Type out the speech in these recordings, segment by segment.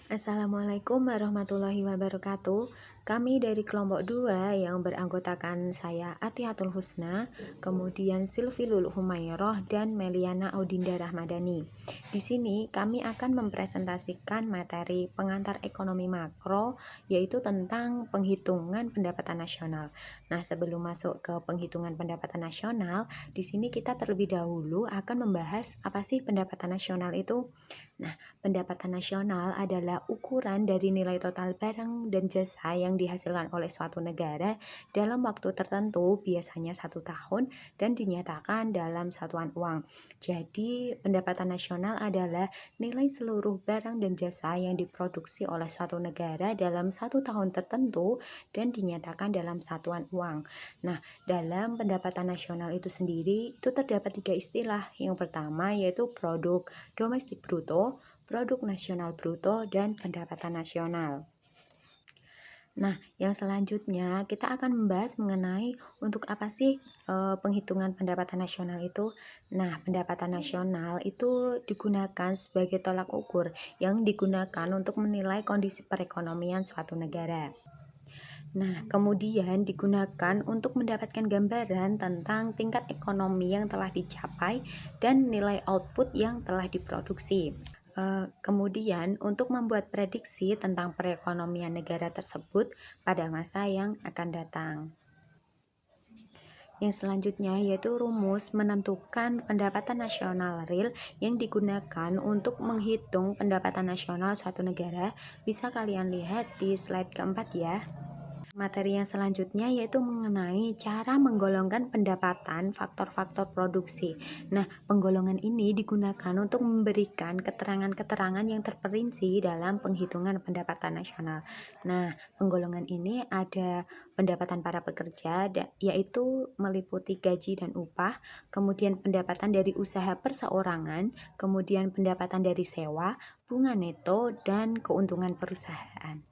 Assalamualaikum warahmatullahi wabarakatuh. Kami dari kelompok 2 yang beranggotakan saya Atiatul Husna, kemudian Silvi Lulu Humayroh dan Meliana Audinda Rahmadani. Di sini kami akan mempresentasikan materi pengantar ekonomi makro, yaitu tentang penghitungan pendapatan nasional. Nah, sebelum masuk ke penghitungan pendapatan nasional, di sini kita terlebih dahulu akan membahas apa sih pendapatan nasional itu. Nah, pendapatan nasional adalah ukuran dari nilai total barang dan jasa yang dihasilkan oleh suatu negara dalam waktu tertentu, biasanya 1 tahun, dan dinyatakan dalam satuan uang. Jadi, pendapatan nasional adalah nilai seluruh barang dan jasa yang diproduksi oleh suatu negara dalam 1 tahun tertentu dan dinyatakan dalam satuan uang. Nah, dalam pendapatan nasional itu sendiri, itu terdapat 3 istilah. Yang pertama yaitu produk domestik bruto, produk nasional bruto, dan pendapatan nasional. Nah, yang selanjutnya kita akan membahas mengenai untuk apa sih penghitungan pendapatan nasional itu. Nah, pendapatan nasional itu digunakan sebagai tolak ukur yang digunakan untuk menilai kondisi perekonomian suatu negara. Nah, kemudian digunakan untuk mendapatkan gambaran tentang tingkat ekonomi yang telah dicapai dan nilai output yang telah diproduksi. Kemudian untuk membuat prediksi tentang perekonomian negara tersebut pada masa yang akan datang. Yang selanjutnya yaitu rumus menentukan pendapatan nasional real yang digunakan untuk menghitung pendapatan nasional suatu negara. Bisa kalian lihat di slide keempat ya. Materi yang selanjutnya yaitu mengenai cara menggolongkan pendapatan faktor-faktor produksi. Nah, penggolongan ini digunakan untuk memberikan keterangan-keterangan yang terperinci dalam penghitungan pendapatan nasional. Nah, penggolongan ini ada pendapatan para pekerja, yaitu meliputi gaji dan upah, kemudian pendapatan dari usaha perseorangan, kemudian pendapatan dari sewa, bunga neto, dan keuntungan perusahaan.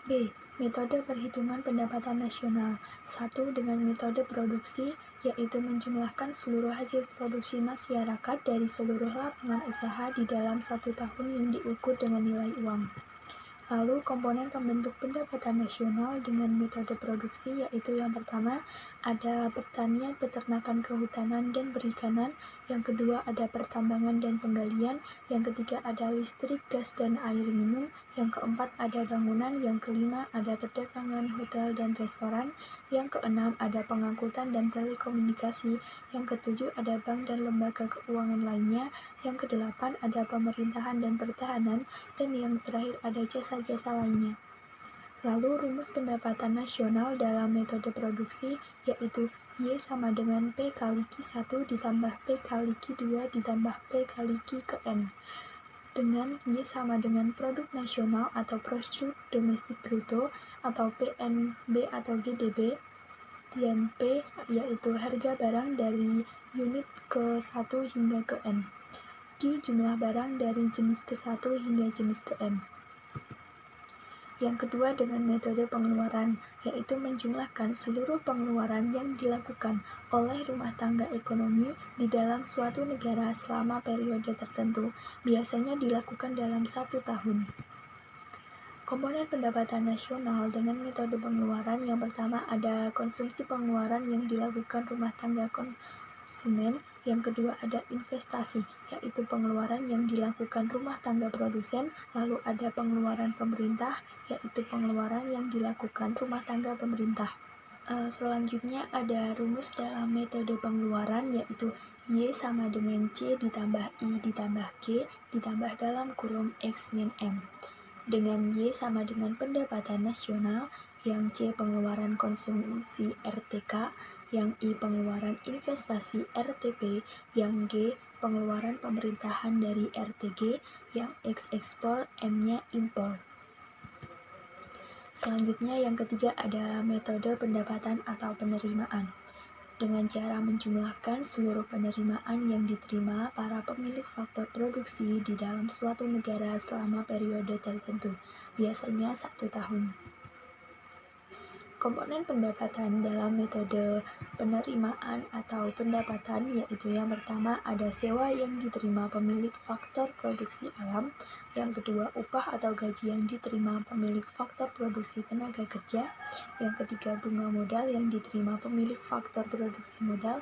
B. Metode perhitungan pendapatan nasional. 1. Dengan metode produksi, yaitu menjumlahkan seluruh hasil produksi masyarakat dari seluruh lapangan usaha di dalam 1 tahun yang diukur dengan nilai uang. Lalu komponen pembentuk pendapatan nasional dengan metode produksi yaitu yang pertama ada pertanian, peternakan, kehutanan, dan perikanan. Yang kedua ada pertambangan dan penggalian. Yang ketiga ada listrik, gas, dan air minum. Yang keempat ada bangunan. Yang kelima ada perdagangan, hotel, dan restoran. Yang keenam ada pengangkutan dan telekomunikasi. Yang ketujuh ada bank dan lembaga keuangan lainnya. Yang kedelapan ada pemerintahan dan pertahanan. Dan yang terakhir ada jasa-jasa lainnya. Lalu rumus pendapatan nasional dalam metode produksi yaitu Y sama dengan P kali Q1 ditambah P kali Q2 ditambah P kali Q ke N. Dengan Y sama dengan produk nasional atau produk domestik bruto atau PNB atau GDB, dan P yaitu harga barang dari unit ke-1 hingga ke N. Q jumlah barang dari jenis ke-1 hingga jenis ke N. Yang kedua dengan metode pengeluaran, yaitu menjumlahkan seluruh pengeluaran yang dilakukan oleh rumah tangga ekonomi di dalam suatu negara selama periode tertentu, biasanya dilakukan dalam 1 tahun. Komponen pendapatan nasional dengan metode pengeluaran yang pertama ada konsumsi pengeluaran yang dilakukan rumah tangga konsumen. Yang kedua ada investasi, yaitu pengeluaran yang dilakukan rumah tangga produsen. Lalu ada pengeluaran pemerintah, yaitu pengeluaran yang dilakukan rumah tangga pemerintah. Selanjutnya ada rumus dalam metode pengeluaran, yaitu Y sama dengan C ditambah I ditambah G ditambah dalam kurung X min M. Dengan Y sama dengan pendapatan nasional, yang C pengeluaran konsumsi RTK, yang I pengeluaran investasi RTP, yang G pengeluaran pemerintahan dari RTG, yang X ekspor, M-nya impor. Selanjutnya yang ketiga ada metode pendapatan atau penerimaan. Dengan cara menjumlahkan seluruh penerimaan yang diterima para pemilik faktor produksi di dalam suatu negara selama periode tertentu, biasanya 1 tahun. Komponen pendapatan dalam metode penerimaan atau pendapatan yaitu yang pertama ada sewa yang diterima pemilik faktor produksi alam, yang kedua upah atau gaji yang diterima pemilik faktor produksi tenaga kerja, yang ketiga bunga modal yang diterima pemilik faktor produksi modal,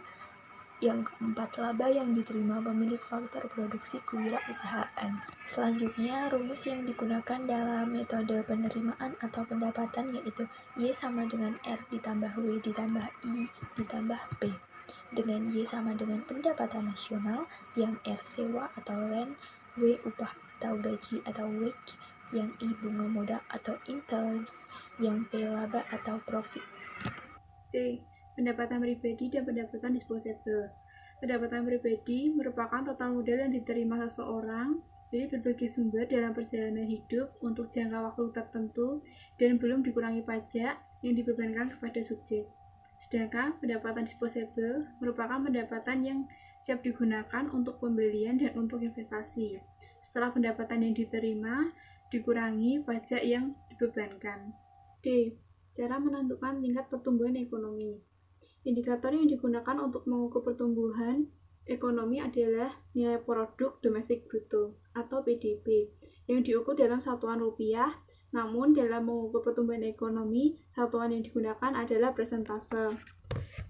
yang keempat, laba yang diterima pemilik faktor produksi kewirausahaan. Selanjutnya, rumus yang digunakan dalam metode penerimaan atau pendapatan yaitu Y sama dengan R ditambah W ditambah I ditambah P. Dengan Y sama dengan pendapatan nasional, yang R sewa atau rent, W upah atau gaji atau wage, yang I bunga modal atau interest, yang P laba atau profit. C. Pendapatan pribadi dan pendapatan disposable. Pendapatan pribadi merupakan total modal yang diterima seseorang dari berbagai sumber dalam perjalanan hidup untuk jangka waktu tertentu dan belum dikurangi pajak yang dibebankan kepada subjek. Sedangkan pendapatan disposable merupakan pendapatan yang siap digunakan untuk pembelian dan untuk investasi. Setelah pendapatan yang diterima dikurangi pajak yang dibebankan. D. Cara menentukan tingkat pertumbuhan ekonomi. Indikator yang digunakan untuk mengukur pertumbuhan ekonomi adalah nilai produk domestik bruto atau PDB yang diukur dalam satuan rupiah. Namun dalam mengukur pertumbuhan ekonomi, satuan yang digunakan adalah persentase.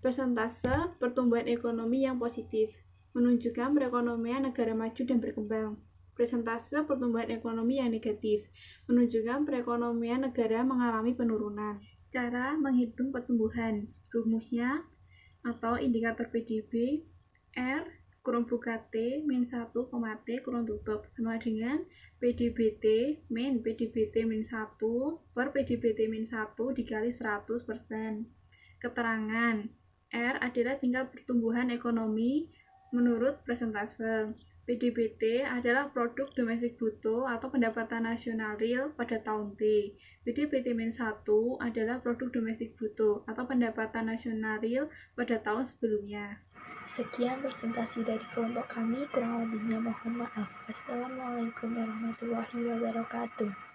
Persentase pertumbuhan ekonomi yang positif menunjukkan perekonomian negara maju dan berkembang. Persentase pertumbuhan ekonomi yang negatif menunjukkan perekonomian negara mengalami penurunan. Cara menghitung pertumbuhan, rumusnya atau indikator PDB R kurung buka T min 1, T kurung tutup sama dengan PDBT min PDBT min 1 per PDBT min 1 dikali 100%. Keterangan R adalah tingkat pertumbuhan ekonomi menurut persentase. PDBT adalah produk domestik bruto atau pendapatan nasional real pada tahun T. PDBT-1 adalah produk domestik bruto atau pendapatan nasional real pada tahun sebelumnya. Sekian presentasi dari kelompok kami, kurang lebihnya mohon maaf. Wassalamualaikum warahmatullahi wabarakatuh.